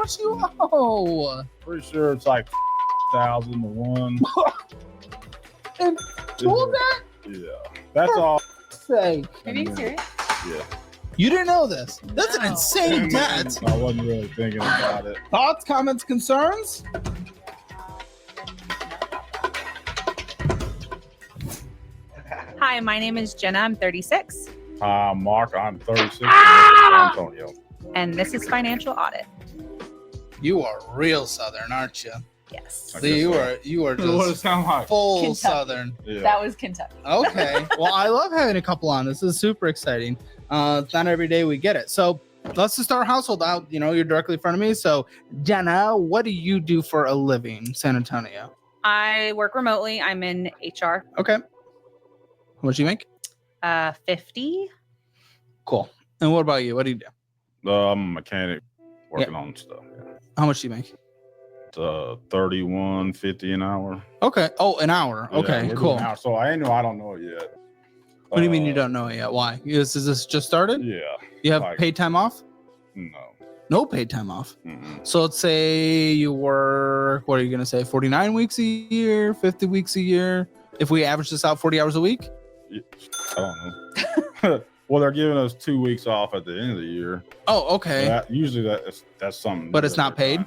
don't you? Oh, Pretty sure it's like 1,000 to 1. and two of that? Yeah, that's all. Say, Are you serious? Yeah, you didn't know this. That's an No. insane debt. I wasn't really thinking about it. Thoughts, comments, concerns? Hi, my name is Jenna. I'm 36, Hi, Mark. I'm 36. San Antonio. and this is Financial Audit. You are real Southern, aren't you? Yes. Okay. You are What does it just sound like? full Kentucky. Southern. Yeah. That was Kentucky. Okay. Well, I love having a couple on. This is super exciting. It's not every day we get it. So let's just start household out. You know, you're directly in front of me. So Jenna, what do you do for a living, San Antonio? I work remotely. I'm in HR. Okay. How much do you make? 50. Cool. And what about you? What do you do? I'm a mechanic working on stuff. Yeah. How much do you make? It's $31.50 an hour. Okay. Oh, an hour. Yeah, Okay, we're cool. doing an hour. So I don't know it yet. What do you mean you don't know it yet? Why? Is this just started? Yeah. You have like- paid time off? No. No paid time off. Mm-mm. So let's say you work, what are you going to say, 49 weeks a year, 50 weeks a year? If we average this out 40 hours a week? I don't know. Well, they're giving us 2 weeks off at the end of the year. Oh, okay. Usually that's something. But it's not paid?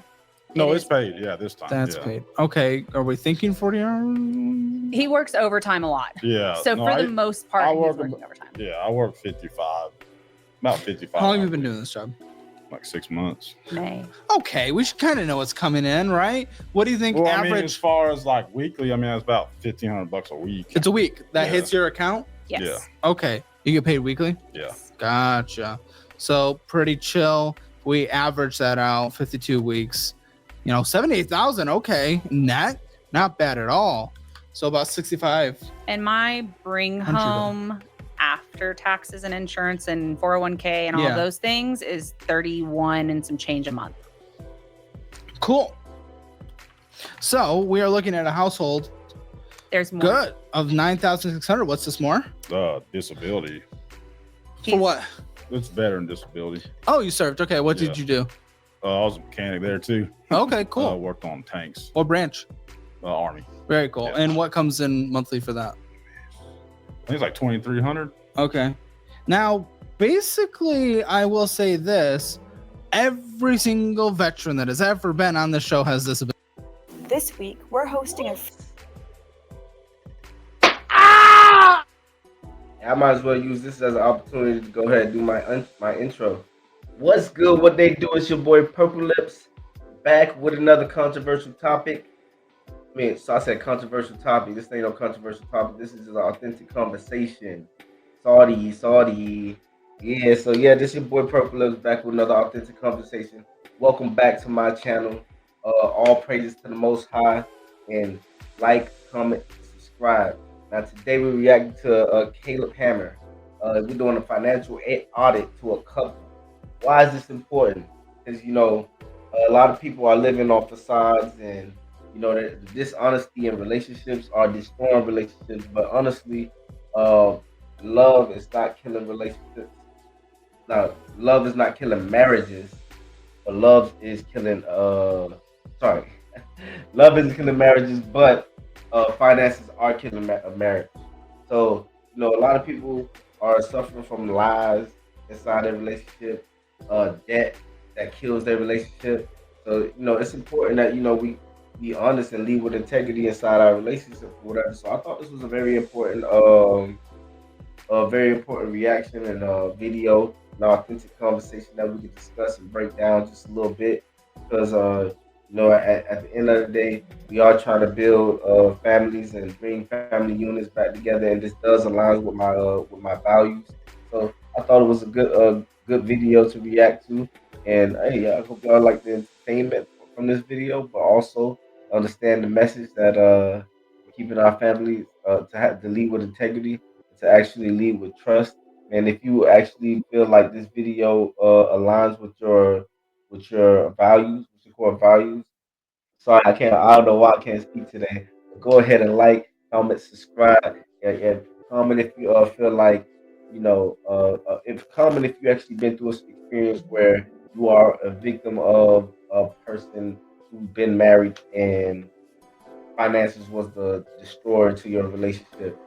No, It it's is. paid. Yeah, this time. That's yeah. paid. Okay. Are we thinking 40 hours? He works overtime a lot. Yeah. So no, for the most part, I he's work working overtime. Yeah, I work 55. About 55. How long have you been doing this job? Like 6 months. May. Okay. We should kind of know what's coming in, right? What do you think Well, I average? mean, as far as like weekly, I mean, it's about $1,500 a week. It's a week. That Yeah. hits your account? Yes. Yeah. Okay. You get paid weekly? Yeah. Gotcha. So pretty chill. We average that out 52 weeks. 78,000. Okay. Net, not bad at all. So about 65. And my bring $100. home after taxes and insurance and 401k and all Yeah. those things is 31 and some change a month. Cool. So we are looking at a household There's more. good of 9,600. What's this more? Disability. For what? It's better than disability. Oh, you served. Okay. What did Yeah. you do? I was a mechanic there too. Okay, cool. I worked on tanks. What branch? Army. Very cool. Yeah. And what comes in monthly for that? I think it's like 2,300. Okay. Now, basically, I will say this. Every single veteran that has ever been on the show has this ability. This week, we're hosting a I might as well use this as an opportunity to go ahead and do my intro. What's good? What they do? It's your boy Purple Lips back with another controversial topic. So I said controversial topic. This ain't no controversial topic. This is just an authentic conversation. Saudi. Yeah, so yeah, this your boy Purple Lips back with another authentic conversation. Welcome back to my channel. All praises to the Most High. And like, comment, subscribe. Now today we're reacting to Caleb Hammer. We're doing a financial audit to a couple. Why is this important? Because a lot of people are living off facades, and the dishonesty in relationships are destroying relationships. But honestly, love is not killing relationships. Now, love is not killing marriages, but love is killing. Love isn't killing marriages, but finances are killing a marriage. So, a lot of people are suffering from lies inside their relationship, debt that kills their relationship. So, it's important that, we be honest and lead with integrity inside our relationship or whatever. So I thought this was a very important reaction and video, an authentic conversation that we could discuss and break down just a little bit. Because at the end of the day, we are trying to build families and bring family units back together, and this does align with my values. So I thought it was a good video to react to, and hey, I hope y'all like the entertainment from this video, but also understand the message that we're keeping our families to lead with integrity, to actually lead with trust. And if you actually feel like this video aligns with your values, with your core values. Sorry, I don't know why I can't speak today. But go ahead and like, comment, subscribe, and comment if you feel like comment if you actually been through an experience where you are a victim of a person who's been married and finances was the destroyer to your relationship,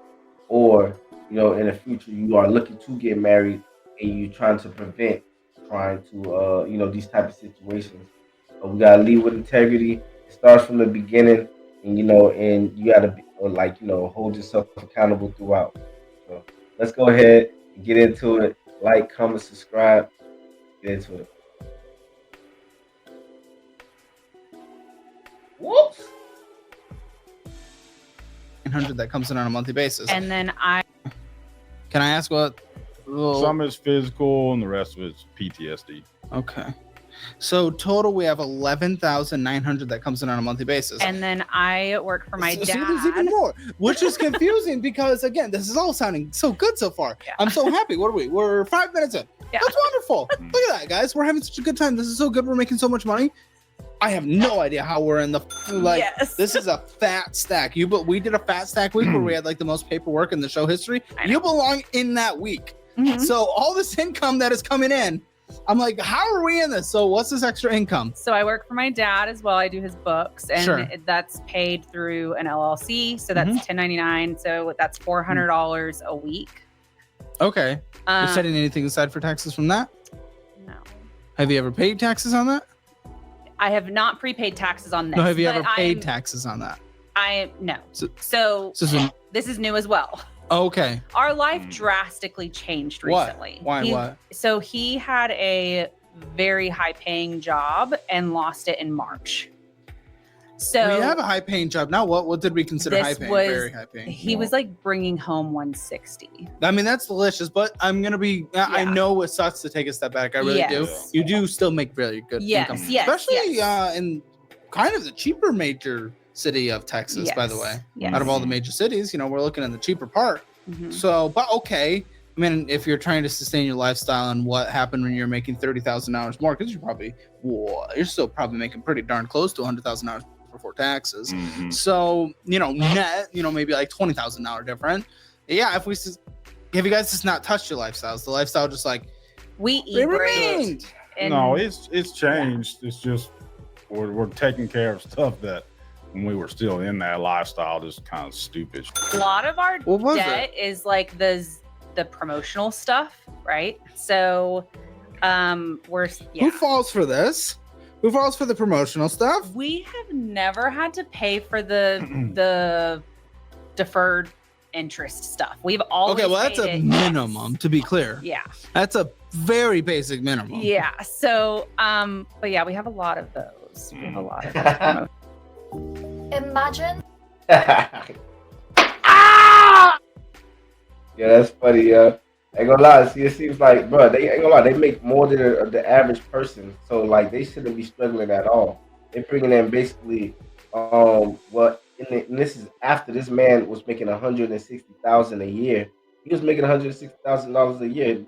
or in the future you are looking to get married and you're trying to prevent trying to these type of situations. We gotta lead with integrity. It starts from the beginning, and you gotta be, hold yourself accountable throughout. So let's go ahead and get into it. Like, comment, subscribe. Get into it. Whoops. 900 that comes in on a monthly basis. And then Can I ask what? Some is physical and the rest of it's PTSD. Okay. So total, we have 11,900 that comes in on a monthly basis. and then I work for my So there's even dad. more, which is confusing because again, this is all sounding so good so far. Yeah. I'm so happy. What are we? We're 5 minutes in. Yeah. That's wonderful. Look at that, guys. We're having such a good time. This is so good. We're making so much money. I have no idea how we're in the Yes. This is a fat stack. But we did a fat stack week where we had like the most paperwork in the show history. I know. You belong in that week. Mhm. So all this income that is coming in, I'm like, how are we in this? So what's this extra income? So I work for my dad as well. I do his books, and Sure. that's paid through an LLC. So that's 1099. So that's $400 a week. Okay. You're Um, setting anything aside for taxes from that? no, Have you ever paid taxes on that? I have not prepaid taxes on this. No, have you but ever paid I'm- taxes on that? No. So- So So this is- this is new as well. okay. Our life drastically changed What? recently. Why? He- What? So he had a very high paying job and lost it in March. So We have a high paying job now. What did we consider This high paying? was- Very high paying. he was like bringing home 160. I mean, that's delicious, but I'm gonna be. I Yeah. know it sucks to take a step back. I really do. Yes. You do still make really good Yes, income, yes, especially yes. In kind of the cheaper major city of Texas. By the way, Yes. out of all the major cities, we're looking at the cheaper part. Mhm. So, but okay. I mean, if you're trying to sustain your lifestyle and what happened when you're making $30,000 more, because you're still probably making pretty darn close to $100,000 before taxes. Mhm. So, net, maybe like $20,000 different. Yeah, if you guys just not touched your lifestyles, the lifestyle just like We they eat great. remained. And No, it's changed. It's just we're taking care of stuff that when we were still in that lifestyle, just kind of stupid. a lot of our What was debt is like the promotional stuff, right? So Who falls for this? Who falls for the promotional stuff? we have never had to pay for the deferred interest stuff. We've always Okay, well, that's paid a it, minimum, to be clear. Yeah. That's a very basic minimum. Yeah. So but yeah, we have a lot of those. We have a lot of those. Imagine Yeah, that's funny. Ain't gonna lie. See, it seems like, bro, they ain't gonna lie. They make more than the average person, so like they shouldn't be struggling at all. They're bringing in basically, and this is after this man was making $160,000 a year. He was making $160,000 a year.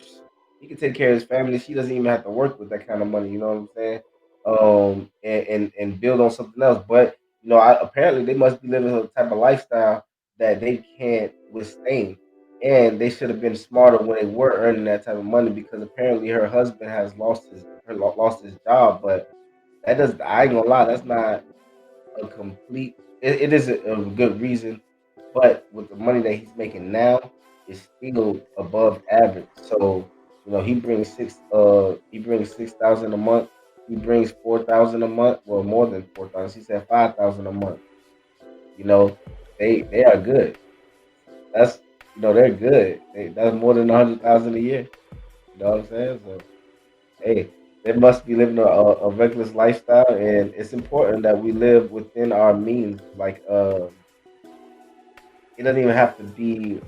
He can take care of his family. She doesn't even have to work with that kind of money. You know what I'm saying? And build on something else. But apparently they must be living a type of lifestyle that they can't withstand. And they should have been smarter when they were earning that type of money, because apparently her husband has lost his job. But that does, I ain't gonna lie, that's not a complete. It is a good reason, but with the money that he's making now, it's still above average. So he brings 6,000 a month. He brings 4,000 a month. Well, more than 4,000. He said 5,000 a month. They are good. That's they're good. That's more than 100,000 a year. You know what I'm saying? So, hey, they must be living a reckless lifestyle, and it's important that we live within our means. Like, it doesn't even have to be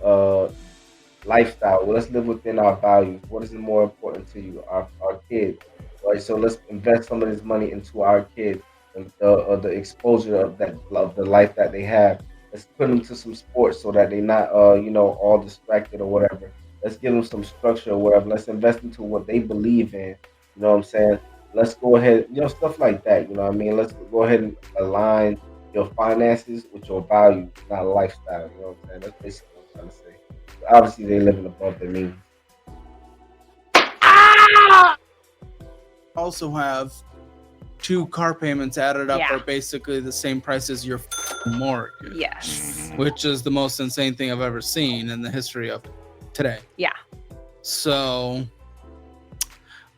lifestyle. Well, let's live within our values. What is more important to you? Our kids, right? So let's invest some of this money into our kids and the exposure of the life that they have. Let's put them to some sports so that they're not, all distracted or whatever. Let's give them some structure or whatever. Let's invest into what they believe in. You know what I'm saying? Let's go ahead, stuff like that. You know what I mean? Let's go ahead and align your finances with your values, not lifestyle. You know what I'm saying? That's basically what I'm trying to say. Obviously, they're living above their means. Also have 2 car payments added up Yeah. are basically the same price as your mortgage. Yes. Which is the most insane thing I've ever seen in the history of today. Yeah. So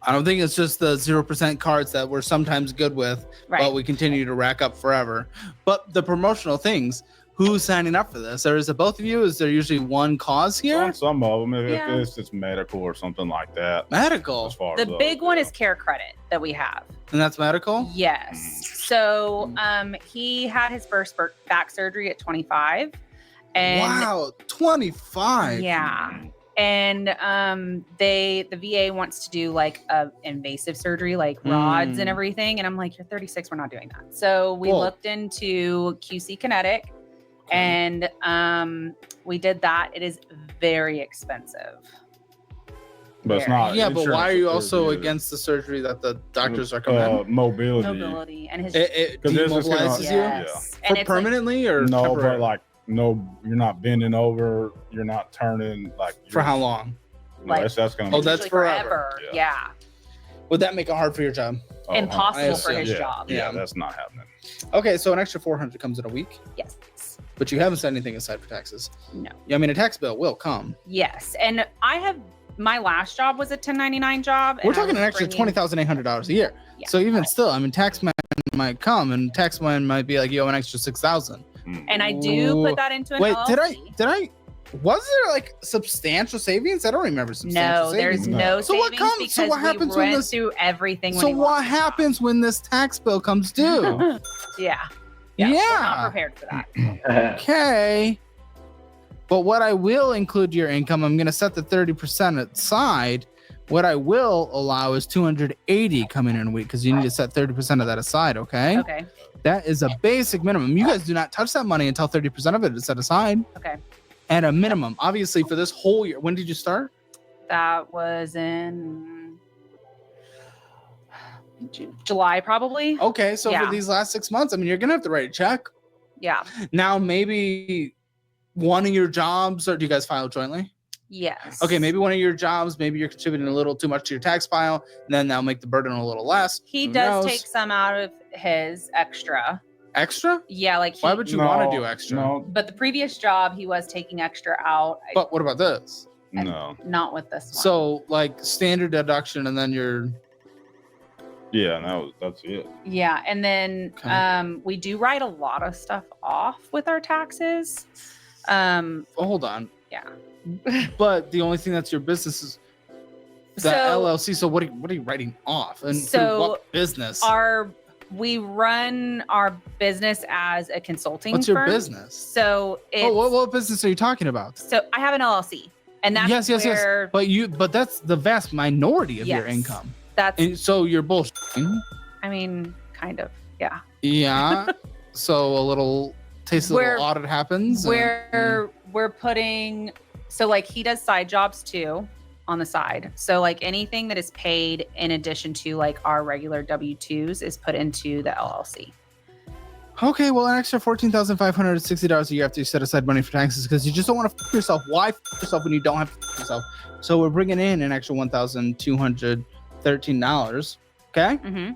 I don't think it's just the 0% cards that we're sometimes good with, Right. but we continue to rack up forever. But the promotional things, who's signing up for this? Or is it both of you? Is there usually one cause here? Some of them, if Yeah. it's just medical or something like that. Medical. As far The as big those, one yeah. is Care Credit that we have. And that's medical? Yes. So he had his first back surgery at 25. And wow, 25. yeah. And the VA wants to do like a invasive surgery, like rods and everything. And I'm like, you're 36, we're not doing that. So we Whoa. looked into QC Kinetic and we did that. It is very expensive. But it's not. Yeah, but insurance why are you approved also either. against the surgery that the doctors recommend? Mobility. Mobility and his It 'Cause this is gonna- demobilizes you? yes. And For it's permanently or No, temporary? but like no, you're not bending over. You're not turning like. For how long? Like- that's gonna. Oh, be- that's usually forever. Yeah. Would that make it hard for your job? oh, Impossible I for his yeah, job. Yeah, Yeah. that's not happening. Okay, so an extra 400 comes in a week, Yes. but you haven't set anything aside for taxes. No. Yeah, I mean, a tax bill will come. Yes. And my last job was a 1099 job. We're and I talking was an extra bringing- $20,800 a year. Yeah. So even still, I mean, taxman might come and taxman might be like, yo, an extra 6,000. And I do Ooh. put that into an Wait, LLC. was there like substantial savings? I don't remember substantial No, savings. there's no So what savings comes- because so what happens we when went this- through everything. When So he what lost his job. happens when this tax bill comes due? Yeah. We're not Yeah. prepared for that. Okay. But what I will include your income, I'm going to set the 30% aside. What I will allow is 280 coming in a week because you need to set 30% of that aside. Okay. Okay. That is a basic minimum. You guys do not touch that money until 30% of it is set aside. Okay. At a minimum, obviously, for this whole year. When did you start? That was in July, probably. Okay. So Yeah. for these last 6 months, I mean, you're going to have to write a check. Yeah. Now, maybe one of your jobs, or do you guys file jointly? Yes. Okay, maybe one of your jobs, maybe you're contributing a little too much to your tax file, and then that'll make the burden a little less. He Who does knows? take some out of his extra. Extra? Yeah, like Why would you want to do extra? No, But the previous job, he was taking extra out. But what about this? no. Not with this one. So, like standard deduction, and then you're Yeah, that's it. yeah, and then Okay. we do write a lot of stuff off with our taxes. oh, hold on. Yeah. But the only thing that's your business is the So LLC. So what are you writing off? And through So what business? we run our business as a consulting What's your firm. business? So it's, Oh, what business are you talking about? so I have an LLC, and that's yes. where But that's the vast minority of your Yes. income. that's. And so you're bullshitting. I mean, kind of. Yeah. Yeah. So a little taste of a Where- little audit happens. We're putting, so like he does side jobs too on the side. So like anything that is paid in addition to like our regular W-2s is put into the LLC. Okay, well, an extra $14,560 a year after you set aside money for taxes because you just don't want to f yourself. Why f yourself when you don't have to f yourself? So we're bringing in an extra $1,213. Okay, Mm-hmm.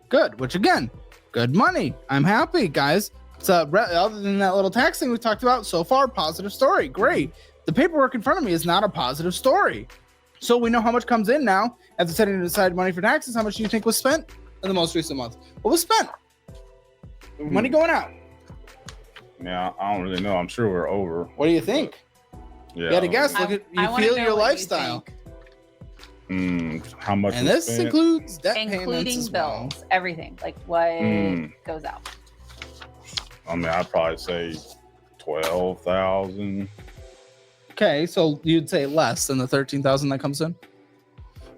good. Which again, good money. I'm happy, guys. So other than that little tax thing we talked about so far, positive story. Great. The paperwork in front of me is not a positive story. So we know how much comes in now after setting aside money for taxes. How much do you think was spent in the most recent month? What was spent? Money going out. Yeah, I don't really know. I'm sure we're over. What do you think? Yeah. You got to guess. I- Look at I you wanna feel know your what you lifestyle, think. How much? and we this spent? includes debt payments Including as well. bills, everything, like what Mm. goes out. I mean, I'd probably say 12,000. Okay, so you'd say less than the 13,000 that comes in.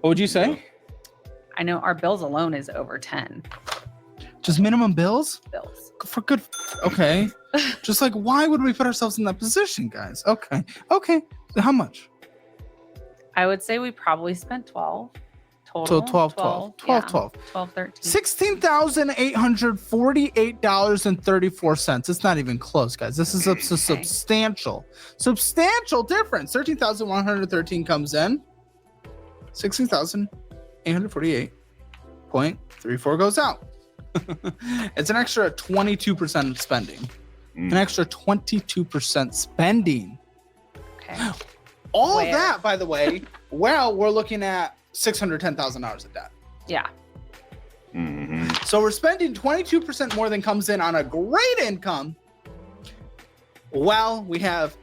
What would you say? I know our bills alone is over 10 Just minimum bills bills. for good. Okay, just like why would we put ourselves in that position, guys? Okay, how much? I would say we probably spent 12 So total. 12, 12, 13. $16,848.34. It's not even close, guys. This is a substantial difference. 13,113 comes in. 16,848.34 goes out. It's an extra 22% spending. An Mm. extra 22% spending. Okay. All Where? that, by the way, well, we're looking at $610,000 of debt. Yeah. Mhm. So we're spending 22% more than comes in on a great income. Well, we have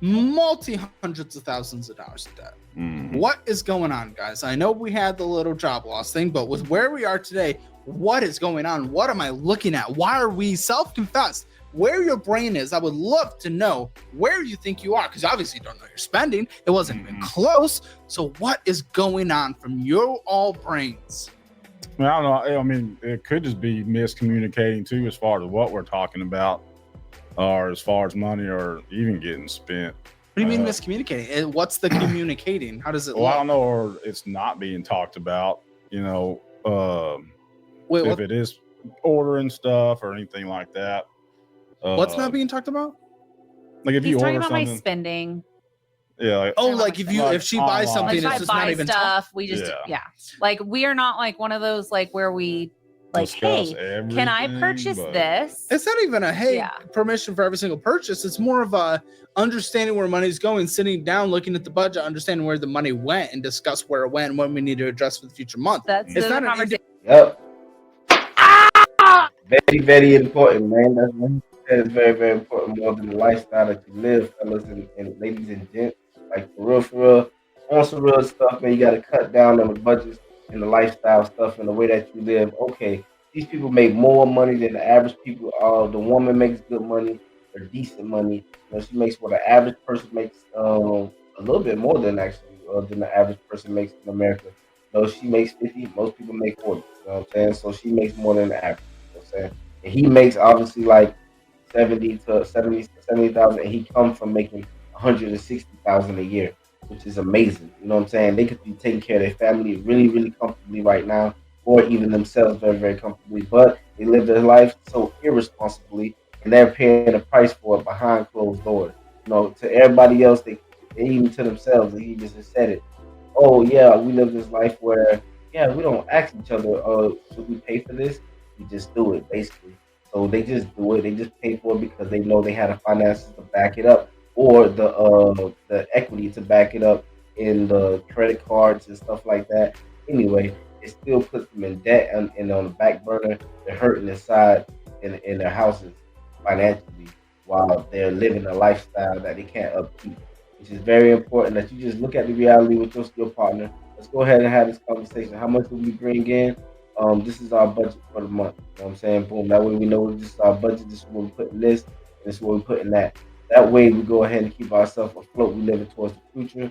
multi-hundreds of thousands of dollars of debt. Mhm. What is going on, guys? I know we had the little job loss thing, but with where we are today, what is going on? What am I looking at? Why are we self-confessed? Where your brain is, I would love to know where you think you are, because obviously you don't know you're spending. It wasn't even close. So what is going on from your all brains? I don't know. I mean, it could just be miscommunicating too, as far as what we're talking about, or as far as money, or even getting spent. What do you mean Uh, miscommunicating? What's the communicating? How does it Well, I look? don't know, or it's not being talked about. You know, Wait, if what, it is ordering stuff or anything like that. what's not being talked about? Like if He's you talking order about my something, spending. yeah, like, Oh, Talking about like my if she buys online. something, Like if it's I just not buy even stuff, we just Yeah. Like we are not like one of those like where we like, discuss hey, can I everything, purchase but- this? It's not even a hey Yeah. permission for every single purchase. It's more of a understanding where money's going, sitting down, looking at the budget, understanding where the money went, and discuss where it went and what we need to adjust for the future month. That's It's the not an conversation. Yep. Very, very important, man. That is very, very important. More than the lifestyle that you live, fellas and ladies and gents. Like for real, on some real stuff, man. You got to cut down on the budgets and the lifestyle stuff and the way that you live. Okay, these people make more money than the average people. The woman makes good money or decent money. You know, she makes what an average person makes. A little bit more than actually than the average person makes in America. No, she makes 50. Most people make 40. You know what I'm saying? So she makes more than the average. You know what I'm saying? And he makes obviously like 70,000, and he comes from making 160,000 a year, which is amazing. You know what I'm saying? They could be taking care of their family really, really comfortably right now, or even themselves very, very comfortably. But they live their life so irresponsibly, and they're paying the price for it behind closed doors. You know, to everybody else, they even to themselves, he just said it. Oh yeah, we live this life where yeah, we don't ask each other, should we pay for this? We just do it basically. So they just do it. They just pay for it because they know they had the finances to back it up, or the equity to back it up in the credit cards and stuff like that. Anyway, it still puts them in debt and on the back burner. They're hurting inside in their houses financially while they're living a lifestyle that they can't upkeep, which is very important that you just look at the reality with your partner. Let's go ahead and have this conversation. How much do we bring in? This is our budget for the month. You know what I'm saying? Boom. That way we know this is our budget. This is what we put in this. And this is what we put in that. That way we go ahead and keep ourselves afloat. We live towards the future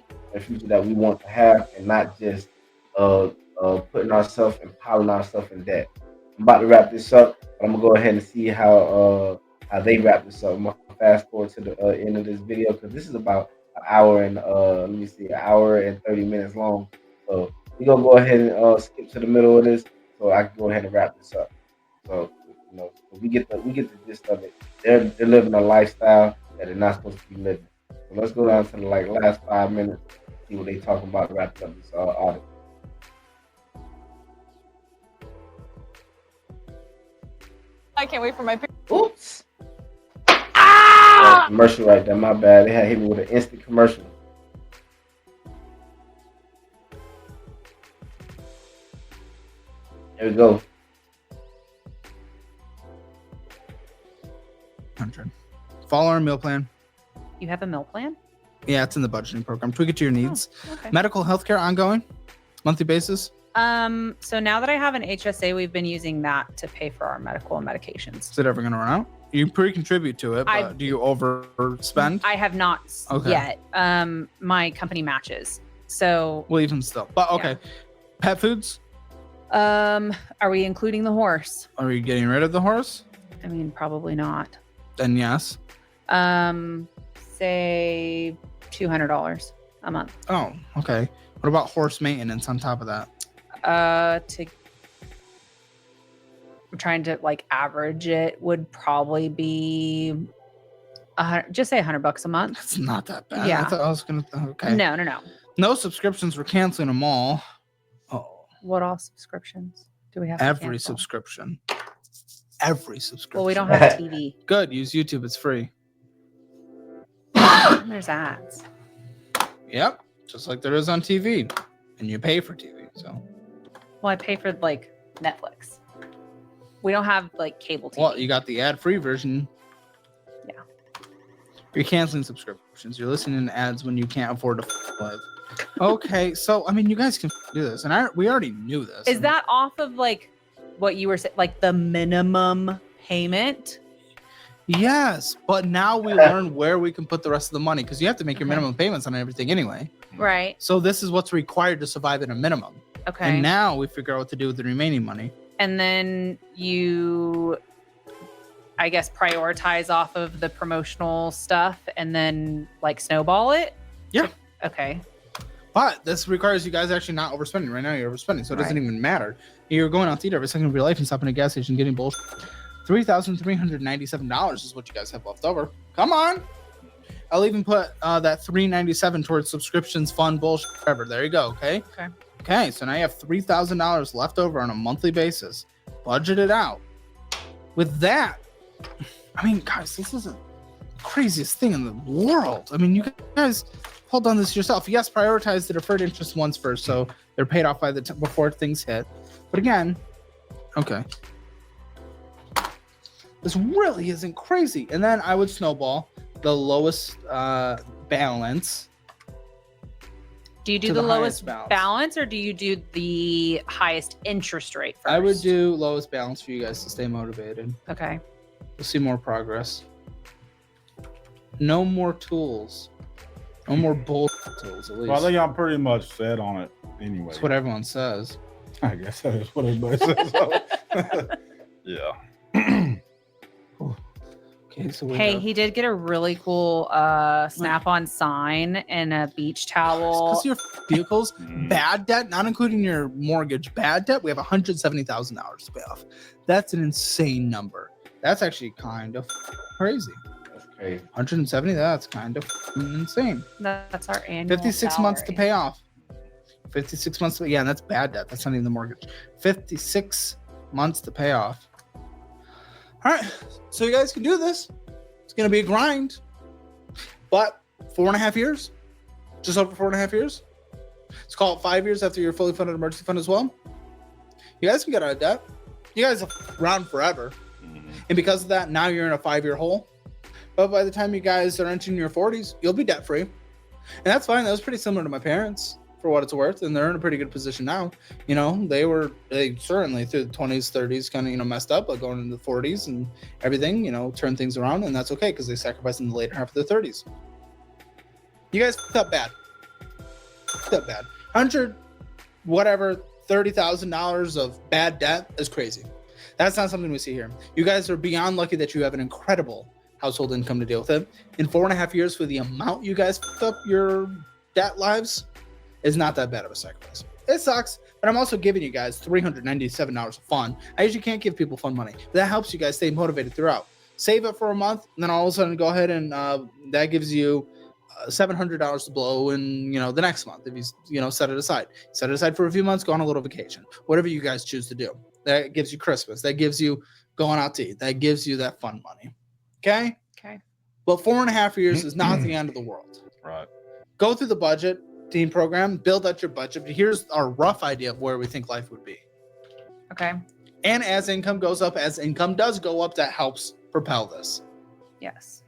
that we want to have, and not just putting ourselves and piling ourselves in debt. I'm about to wrap this up, but I'm gonna go ahead and see how they wrap this up. I'm gonna fast forward to the end of this video because this is about an hour and let me see, an hour and 30 minutes long. So we're gonna go ahead and skip to the middle of this so I can go ahead and wrap this up. So you know, we get the gist of it. They're living a lifestyle that they're not supposed to be living. So let's go down to the last 5 minutes, see what they talking about, wrap up this audit. I can't wait for my pic. Oops. Commercial right there. My bad. They had hit me with an instant commercial. There we go. 100. Follow our meal plan. You have a meal plan? Yeah, it's in the budgeting program. Tweak it to your needs. Okay. Medical healthcare ongoing, monthly basis. So now that I have an HSA, we've been using that to pay for our medical and medications. Is it ever going to run out? You pre-contribute to it, I- but do you overspend? I have not Okay. yet. My company matches. So Well, even still. But okay. Pet foods. are we including the horse? Are you getting rid of the horse? I mean, probably not. Then yes. Say $200 a month. Oh, okay. What about horse maintenance on top of that? I'm trying to like average it would probably be just say $100 a month. It's not that bad. Yeah. I thought I was gonna. Okay. No. No subscriptions. We're canceling them all. Oh, What all subscriptions do we have? to every cancel? subscription. every subscription. Well, we don't have TV. Good. Use YouTube. It's free. And there's ads. Yep. Just like there is on TV. And you pay for TV. So. Well, I pay for like Netflix. We don't have like cable TV. Well, you got the ad-free version. Yeah. You're canceling subscriptions. You're listening to ads when you can't afford to live. Okay, so I mean, you guys can do this, and we already knew this. Is that off of like what you were saying, like the minimum payment? Yes, but now we learn where we can put the rest of the money because you have to make your minimum payments on everything anyway. Right. So this is what's required to survive at a minimum. Okay. And now we figure out what to do with the remaining money. And then you, I guess, prioritize off of the promotional stuff and then like snowball it? Yeah. Okay. But this requires you guys actually not overspending. Right now you're overspending, so it doesn't even matter. You're going out to eat every second of your life and stopping at a gas station getting bullshit. $3,397 is what you guys have left over. Come on. I'll even put that $397 towards subscriptions, fund, bullshit, whatever. There you go, okay? Okay. Okay, so now you have $3,000 left over on a monthly basis. Budget it out. With that, I mean, guys, this is the craziest thing in the world. I mean, you guys hold on this yourself. Yes, prioritize the deferred interest ones first, so they're paid off by the before things hit. But again, okay, this really isn't crazy. And then I would snowball the lowest balance. Do you do the lowest balance or do you do the highest interest rate first? I would do lowest balance for you guys to stay motivated. Okay. We'll see more progress. No more tools. No more bullshit tools, at least. Well, I think I'm pretty much set on it anyway. That's what everyone says. I guess that is what everybody says. So. Yeah. Okay, so Hey, he did get a really cool Snap-on sign and a beach towel. Because your vehicles, bad debt, not including your mortgage, bad debt, we have $170,000 to pay off. That's an insane number. That's actually kind of crazy. That's crazy. 170, that's kind of insane. That's our annual 56 months to pay off. 56 months, yeah, and that's bad debt. That's not even the mortgage. 56 months to pay off. All right, so you guys can do this. It's going to be a grind, but 4.5 years, just over 4.5 years. Let's call it 5 years after your fully funded emergency fund as well. You guys can get out of debt. You guys are around forever. And because of that, now you're in a 5-year hole. But by the time you guys are entering your 40s, you'll be debt free. And that's fine. That was pretty similar to my parents, for what it's worth, and they're in a pretty good position now. You know, they certainly through the 20s, 30s kind of, you know, messed up, but going into the 40s and everything, you know, turn things around, and that's okay because they sacrificed in the later half of their 30s. You guys fucked up bad. 100 whatever $30,000 of bad debt is crazy. That's not something we see here. You guys are beyond lucky that you have an incredible household income to deal with it. In 4.5 years, for the amount you guys fucked up your debt lives, is not that bad of a sacrifice. It sucks, but I'm also giving you guys $397 of fun. I usually can't give people fun money, but that helps you guys stay motivated throughout. Save it for a month, and then all of a sudden go ahead and that gives you $700 to blow in, you know, the next month if you know, set it aside. Set it aside for a few months, go on a little vacation, whatever you guys choose to do. That gives you Christmas. That gives you going out to eat. That gives you that fun money. Okay. But 4.5 years is not the end of the world. Right. Go through the budget team program, build out your budget. But here's our rough idea of where we think life would be. Okay. And as income goes up, as income does go up, that helps propel this. Yes.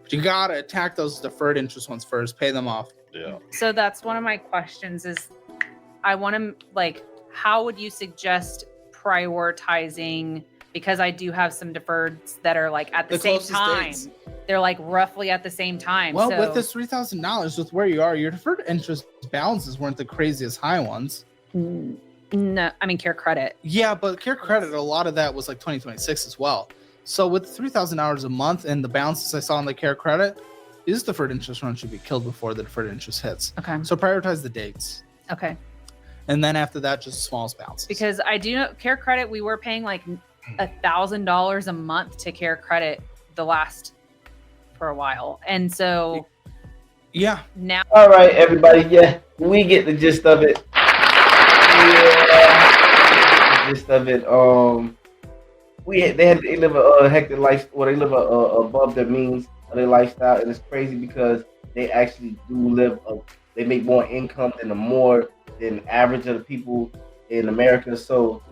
But you gotta attack those deferred interest ones first, pay them off. Yeah. So that's one of my questions is I want to, like, how would you suggest prioritizing, because I do have some deferreds that are like at the same time. Dates. They're like roughly at the same time. Well, so, with this $3,000, with where you are, your deferred interest balances weren't the craziest high ones. No, I mean Care Credit. Yeah, but Care Credit, a lot of that was like 2026 as well. So with $3,000 a month and the balances I saw in the Care Credit, this deferred interest run should be killed before the deferred interest hits. Okay. So prioritize the dates. Okay. And then after that, just smallest balances. Because I do know Care Credit, we were paying like $1,000 a month to Care Credit for a while. And so yeah. Now All right, everybody. Yeah, we get the gist of it. Yeah, the gist of it. they live a hectic life, or they live above their means of their lifestyle, and it's crazy because they actually do live. They make more income than average of the people in America. So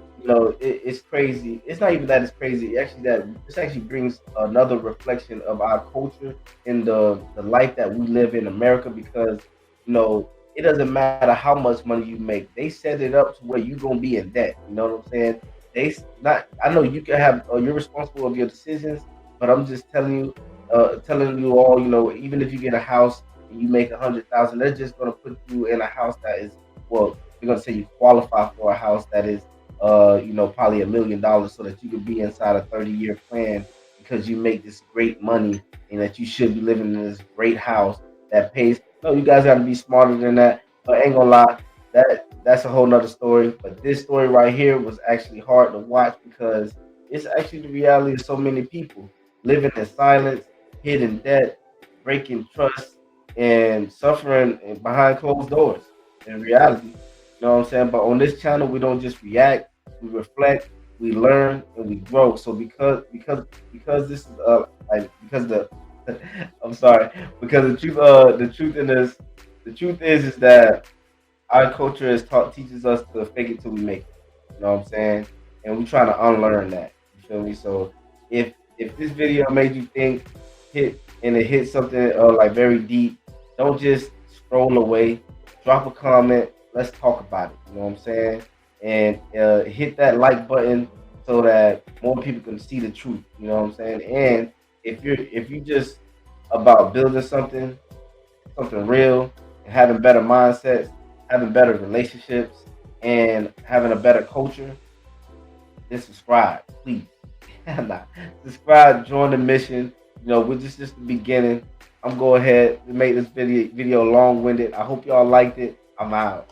it's crazy. It's not even that it's crazy. Actually, that this actually brings another reflection of our culture and the life that we live in America, because it doesn't matter how much money you make. They set it up to where you're gonna be in debt. You know what I'm saying? Not. I know you can have. You're responsible of your decisions, but I'm just telling you all. Even if you get a house and you make 100,000, they're just gonna put you in a house that is, well, they're gonna say you qualify for a house that is, probably $1 million, so that you could be inside a 30-year plan, because you make this great money and that you should be living in this great house that pays. No, you guys got to be smarter than that. But ain't gonna lie, that's a whole nother story. But this story right here was actually hard to watch, because it's actually the reality of so many people living in silence, hidden debt, breaking trust, and suffering behind closed doors in reality. You know what I'm saying? But on this channel, we don't just react, we reflect, we learn, and we grow. So because this is because the I'm sorry, because the truth is that our culture teaches us to fake it till we make it. You know what I'm saying? And we trying to unlearn that. You feel me? So if this video made you think, it hit something like very deep, don't just scroll away. Drop a comment. Let's talk about it. You know what I'm saying? And hit that like button so that more people can see the truth. You know what I'm saying? And if you just about building something real, and having better mindsets, having better relationships, and having a better culture, then subscribe, please. Nah, subscribe, join the mission. We're just the beginning. I'm going ahead to make this video long-winded. I hope y'all liked it. I'm out.